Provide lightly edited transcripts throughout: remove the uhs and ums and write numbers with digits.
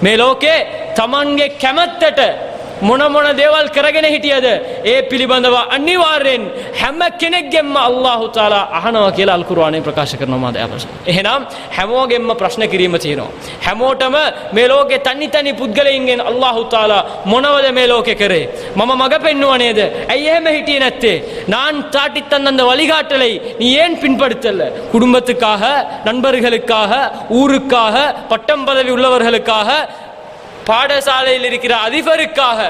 මේ ලෝකේ තමන්ගේ කැමැත්තට මොන දේවල් කරගෙන හිටියද ඒ පිළිබඳව අනිවාර්යෙන් හැම කෙනෙක්ගෙන්ම අල්ලාහ් තාලා අහනවා කියලා අල් කුර්ආනයේ ප්‍රකාශ කරනවා මාදයාපස. එහෙනම් හැමෝගෙන්ම ප්‍රශ්න කිරීම තියෙනවා. හැමෝටම මේ ලෝකේ තනි පුද්ගලයින්ගෙන් අල්ලාහ් තාලා මොනවද මේ ලෝකේ කරේ? මම මග පෙන්නුවා නේද? ඇයි එහෙම හිටියේ නැත්තේ? நான் தாட்டித் தந்த அந்த வழிகாட்டலை நீ ஏன் பின்படுத்தல? குடும்பத்துக்காக, நண்பர்களுக்காக, ஊருக்காக, பட்டம் பதவி உள்ளவர்களுக்காக, பாடசாலையில் இருக்கிற அதிபருக்காக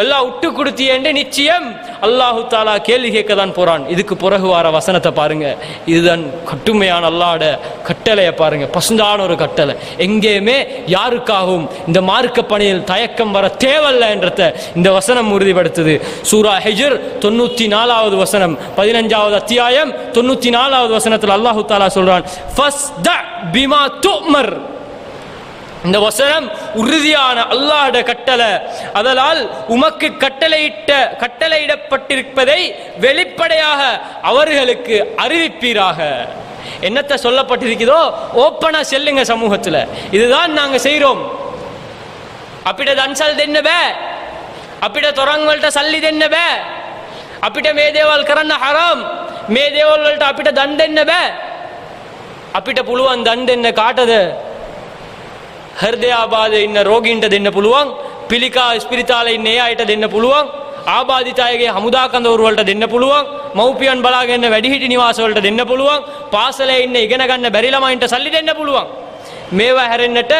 எல்லாம் விட்டு கொடுத்தியேன்னு நிச்சயம் அல்லாஹ் தாலா கேள்வி கேட்க தான் போறான். இதுக்கு பிறகு வர வசனத்தை பாருங்க. இதுதான் கட்டுமையான அல்லாஹ்வுடைய கட்டளையை பாருங்க. பசுந்தான ஒரு கட்டளை. எங்கேயுமே யாருக்காகவும் இந்த மார்க்க பணியில் தயக்கம் வர தேவையில்லை என்றத இந்த வசனம் உறுதிப்படுத்துது. சூரா ஹிஜ்ர் 94வது வசனம் 15வது அத்தியாயம் 94வது வசனத்தில் அல்லாஹ் தாலா சொல்றான், ஃபஸ்த பிமா துமர். இந்த வசனம் உறுதியான அல்லாஹ்வுடைய கட்டளை. அதனால் உமக்கு கட்டளையிடப்பட்டிருப்பதை வெளிப்படையாக அவர்களுக்கு அறிவிப்பீராக. என்னத்தை சொல்லப்பட்டிருக்கிறதோ ஓப்பனா செல்லுங்க சமூகத்தில். இதுதான் நாங்க செய்றோம். අපිට දන්සල් දෙන්න බෑ. අපිට තොරන් වලට සල්ලි දෙන්න බෑ. අපිට මේ දේවල් කරන්න හරාම්. මේ දේවල් වලට අපිට දන් දෙන්න බෑ. අපිට පුළුවන් දන් දෙන්න කාටද? හෘදයාබාධ ඉන්න රෝගීන්ට දෙන්න පුළුවන්. පිළිකා ස්පිරිතාලේ ඉන්න ඒ අයට දෙන්න පුළුවන්. ආබාධිත අයගේ හමුදා කඳවුරු වලට දෙන්න පුළුවන්. මව්පියන් බලාගෙන වැඩිහිටි නිවාස වලට දෙන්න පුළුවන්. පාසලේ ඉන්න ඉගෙන ගන්න බැරි ළමයින්ට සල්ලි දෙන්න පුළුවන්. මේවා හැරෙන්නට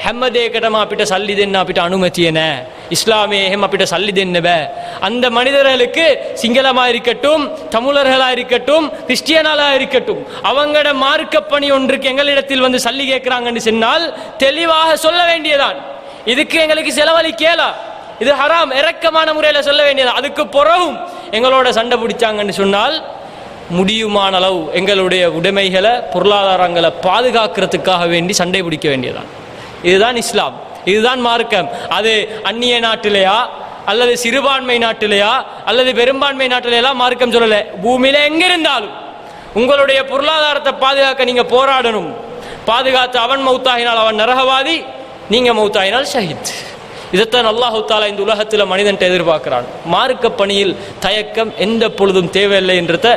හැම දෙයකටම අපිට සල්ලி දෙන්න අපිට අනුමැතිය නැහැ. இஸ்லாமே එහෙම අපිට சல்லி දෙන්න බෑ. அந்த மனிதர்களுக்கு சிங்களமா இருக்கட்டும், தமிழர்களா இருக்கட்டும், கிறிஸ்டியனாலா இருக்கட்டும், அவங்களோட மார்க்க பணி ஒன்றுக்கு எங்களிடத்தில் வந்து சல்லி கேட்கிறாங்கன்னு சொன்னால் தெளிவாக சொல்ல வேண்டியதான். இதுக்கு எங்களுக்கு செலவழிக்கலா, இது ஹராம், இரக்கமான முறையில சொல்ல வேண்டியதான். அதுக்கு பிறகும் எங்களோட சண்டை பிடிச்சாங்கன்னு சொன்னால் முடியுமான அளவு எங்களுடைய உடைமைகளை, பொருளாதாரங்களை பாதுகாக்கிறதுக்காக வேண்டி சண்டை பிடிக்க வேண்டியதான். இதுதான் இஸ்லாம், இதுதான் மார்க்கம். அது அந்நிய நாட்டிலேயா அல்லது சிறுபான்மை நாட்டிலேயா அல்லது பெரும்பான்மை நாட்டிலேயெல்லாம் மார்க்கம் சொல்லலை. பூமியில எங்க இருந்தாலும் உங்களுடைய பொருளாதாரத்தை பாதுகாக்க நீங்க போராடணும். பாதுகாத்து அவன் மௌத்தாகினால் அவன் நரகவாதி, நீங்க மௌத்தாகினால் ஷஹீத். இதைத்தான் அல்லாஹ் தஆலா இந்த உலகத்தில் மனிதன்ட்ட எதிர்பார்க்கிறான். மார்க்க பணியில் தயக்கம் எந்த பொழுதும் தேவையில்லை என்றத